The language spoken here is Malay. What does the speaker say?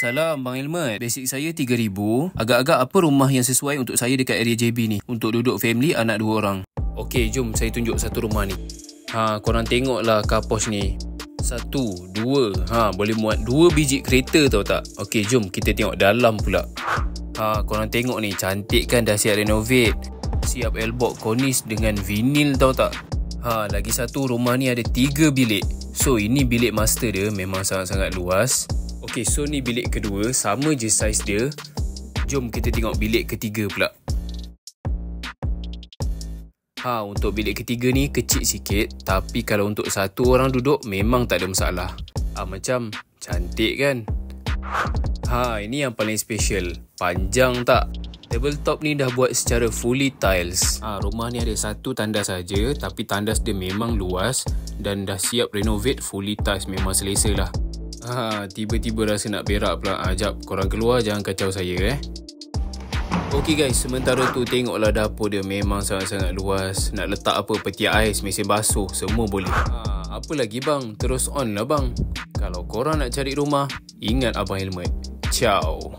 Salam Bang Elmat. Basic saya 3,000. Agak-agak apa rumah yang sesuai untuk saya dekat area JB ni? Untuk duduk family anak 2 orang. Okey, jom saya tunjuk satu rumah ni. Korang tengoklah car posh ni. 1, 2. Boleh muat 2 biji kereta tahu tak? Okey, jom kita tengok dalam pula. Korang tengok ni, cantik kan, dah siap renovate. Siap elbox cornice dengan vinyl tahu tak? Lagi satu, rumah ni ada 3 bilik. So ini bilik master dia, memang sangat-sangat luas. Okey, so ni bilik kedua, sama je saiz dia. Jom kita tengok bilik ketiga pula. Untuk bilik ketiga ni kecil sikit, tapi kalau untuk satu orang duduk memang tak ada masalah. Macam cantik kan? Ini yang paling special. Panjang tak? Tabletop ni dah buat secara fully tiles. Rumah ni ada satu tandas saja, tapi tandas dia memang luas dan dah siap renovate fully tiles, memang selesa lah. Tiba-tiba rasa nak berak pula. Jap, korang keluar, jangan kacau saya Okey guys, sementara tu tengoklah dapur dia, memang sangat-sangat luas. Nak letak apa, peti ais, mesin basuh, semua boleh. Apa lagi bang? Terus on lah bang. Kalau korang nak cari rumah, ingat Abang Helmet. Ciao.